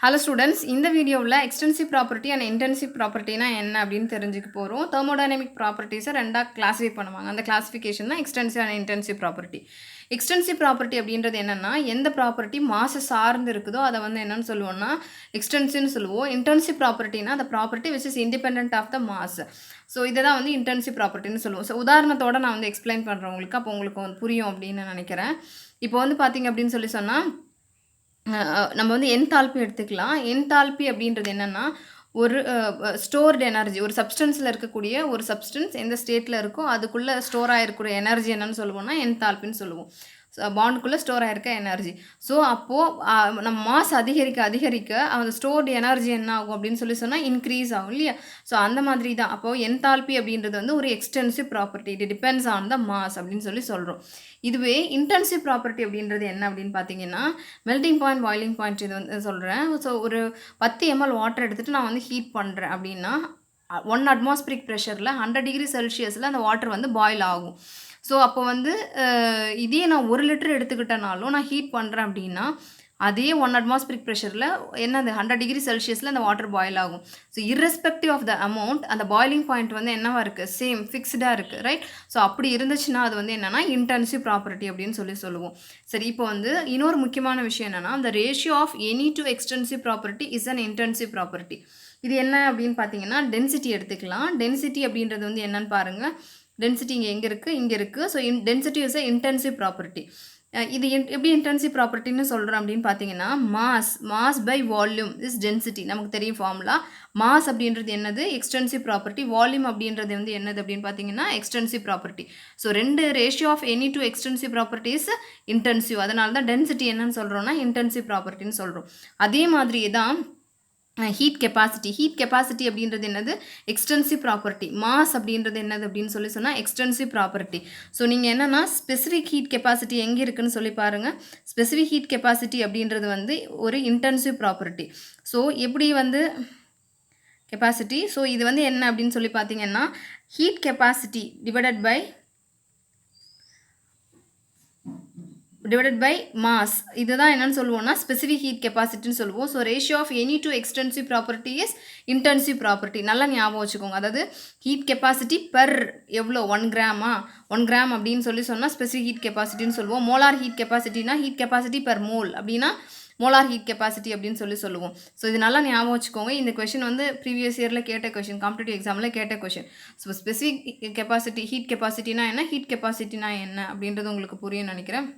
Hello students, இந்த வீடியோவில் extensive property and intensive ப்ராப்பர்ட்டினா என்ன அப்படின்னு தெரிஞ்சுக்க போகிறோம். தெர்மோடைனமிக் ப்ராப்பர்ட்டிஸை ரெண்டாக கிளாஸிஃபை பண்ணுவாங்க. அந்த கிளாஸிஃபிகேஷன் தான் extensive and intensive property. Extensive property அப்படின்றது என்னென்னா, எந்த ப்ராப்பர்ட்டி மாசை சார்ந்து இருக்குதோ அதை வந்து என்னென்னு சொல்லுவோம்னா எக்ஸ்டென்சிவ்னு சொல்லுவோம். இன்டென்சிவ் ப்ராப்பர்ட்டினா அந்த property which is independent of the mass. So இதை தான் வந்து இன்டென்சிவ் ப்ராப்பர்ட்டின்னு சொல்லுவோம். ஸோ உதாரணத்தோடு நான் வந்து எக்ஸ்பிளைன் பண்ணுறேன் உங்களுக்கு, அப்போ உங்களுக்கு வந்து புரியும் அப்படின்னு நினைக்கிறேன். இப்போ வந்து பார்த்திங்க அப்படின்னு சொன்னால் நம்ம வந்து என்தால்பி எடுத்துக்கலாம். என்தால்பி அப்படின்றது என்னென்னா, ஒரு ஸ்டோர்டு எனர்ஜி, ஒரு சப்ஸ்டன்ஸில் இருக்கக்கூடிய ஒரு சப்ஸ்டன்ஸ் எந்த ஸ்டேட்டில் இருக்கோ அதுக்குள்ளே ஸ்டோர் ஆகிருக்கிற எனர்ஜி என்னென்னு சொல்லுவோம்னா என்தால்பின்னு சொல்லுவோம். பாண்டுக்குள்ளே ஸ்டோர் ஆகிருக்க எனர்ஜி. ஸோ அப்போது நம்ம மாஸ் அதிகரிக்க அந்த ஸ்டோர்டு எனர்ஜி என்ன ஆகும் அப்படின்னு சொன்னால் இன்க்ரீஸ் ஆகும் இல்லையா? ஸோ அந்த மாதிரி தான். அப்போது என்தால்பி அப்படின்றது வந்து ஒரு extensive property. It depends on the mass அப்படின்னு சொல்கிறோம். இதுவே இன்டென்சிவ் ப்ராப்பர்ட்டி அப்படின்றது என்ன அப்படின்னு பார்த்தீங்கன்னா, மெல்டிங் பாயிண்ட், பாயிலிங் பாயிண்ட் இது வந்து சொல்கிறேன். ஸோ ஒரு 10 ml வாட்டர் எடுத்துகிட்டு நான் வந்து ஹீட் பண்ணுறேன் அப்படின்னா 1 அட்மாஸ்பிரிக் ப்ரெஷரில் 100 டிகிரி செல்சியஸில் அந்த வாட்டர் வந்து பாயில் ஆகும். ஸோ அப்போ வந்து இதே நான் 1 லிட்டர் எடுத்துக்கிட்டனாலும் நான் ஹீட் பண்ணுறேன் அப்படின்னா அதே 1 அட்மாஸ்பிரிக் ப்ரெஷரில் என்னது 100 டிகிரி செல்சியஸில் அந்த வாட்டர் பாயில் ஆகும். So irrespective of the amount அந்த பாயிலிங் பாயிண்ட் வந்து என்னவாக இருக்குது, சேம் ஃபிக்ஸ்டாக இருக்குது, ரைட்? ஸோ அப்படி இருந்துச்சுன்னா அது வந்து என்னென்னா இன்டென்சிவ் ப்ராப்பர்ட்டி அப்படின்னு சொல்லுவோம். சரி, இப்போ வந்து இன்னொரு முக்கியமான விஷயம் என்னென்னா, அந்த ratio of any two extensive property is an intensive property. இது என்ன அப்படின்னு பார்த்தீங்கன்னா, டென்சிட்டி எடுத்துக்கலாம். டென்சிட்டி அப்படின்றது வந்து என்னன்னு பாருங்கள். டென்சிட்டி இங்கே எங்கே இருக்குது. So density is a intensive property. இது எப்படி இன்டென்சிவ் ப்ராப்பர்ட்டின்னு சொல்கிறோம் அப்படின்னு பார்த்தீங்கன்னா, mass by volume is density. நமக்கு தெரியும் ஃபார்முலா. மாஸ் அப்படின்றது என்னது, எக்ஸ்டென்சிவ் ப்ராப்பர்ட்டி. வால்யூம் அப்படின்றது வந்து என்னது அப்படின்னு பார்த்தீங்கன்னா extensive property. So 2 ratio of any two extensive property is intensive. அதனால தான் டென்சிட்டி என்னன்னு சொல்கிறோம்னா இன்டென்சிவ் ப்ராப்பர்ட்டின்னு சொல்கிறோம். அதே மாதிரி தான் ஹீட் கெப்பாசிட்டி அப்படின்றது என்னது, எக்ஸ்டென்சிவ் ப்ராப்பர்ட்டி. மாஸ் அப்படின்றது என்னது அப்படின்னு சொன்னால் எக்ஸ்டென்சிவ் ப்ராப்பர்ட்டி. ஸோ நீங்கள் என்னென்னா ஸ்பெசிஃபிக் ஹீட் கெப்பாசிட்டி எங்கே இருக்குதுன்னு சொல்லி பாருங்கள். ஸ்பெசிஃபிக் ஹீட் கெப்பாசிட்டி அப்படின்றது வந்து ஒரு இன்டென்சிவ் ப்ராப்பர்ட்டி. ஸோ எப்படி வந்து கெப்பாசிட்டி, ஸோ இது வந்து என்ன அப்படின்னு சொல்லி பார்த்தீங்கன்னா, heat capacity divided by mass. இதுதான் என்னன்னு சொல்லுவோம்னா ஸ்பெசிஃபிக் ஹீட் கெப்பாசிட்டின்னு சொல்லுவோம். So ratio of any two extensive property is intensive property. நல்லா ஞாபகம் வச்சுக்கோங்க. அதாவது ஹீட் கெப்பாசிட்டி பெர் எவ்வளோ 1 கிராமா, 1 கிராம் அப்படின்னு சொன்னால் ஸ்பெசிஃபிக் ஹீட் கெப்பாசிட்டின்னு சொல்லுவோம். மோலார் ஹீட் கெப்பாசிட்டினா ஹீட் கெப்பாசிட்டி பெர் மோல் அப்படின்னா மோலார் ஹீட் கெப்பாசிட்டி அப்படின்னு சொல்லுவோம். ஸோ இது நல்லா ஞாபகம் வச்சுக்கோங்க. இந்த கொஷின் வந்து ப்ரீவியஸ் இயரில் கேட்ட கொஷின், காம்படிட்டிவ் எக்ஸாமில் கேட்ட question. So specific capacity, heat கெப்பாசிட்டினா என்ன, ஹீட் கெப்பாசிட்டினா என்ன அப்படின்றது உங்களுக்கு புரியும்னு நினைக்கிறேன்.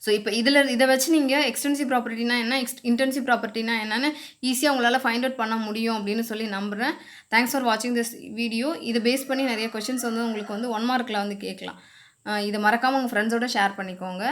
ஸோ இப்போ இதை வச்சு நீங்கள் எக்ஸ்டென்சிவ் ப்ராப்பர்ட்டினா என்ன, இன்டென்சிவ் ப்ராப்பர்ட்டினா என்னன்னு ஈஸியாக உங்களால் ஃபைண்ட் அவுட் பண்ண முடியும் அப்படின்னு சொல்லி நம்புகிறேன். தேங்க்ஸ் ஃபார் வாட்சிங் திஸ் வீடியோ. இதை பேஸ் பண்ணி நிறைய கொஷின்ஸ் வந்து உங்களுக்கு வந்து 1 மார்க்கில் வந்து கேட்கலாம். இதை மறக்காமல் உங்கள் ஃப்ரெண்ட்ஸோடு ஷேர் பண்ணிக்கோங்க.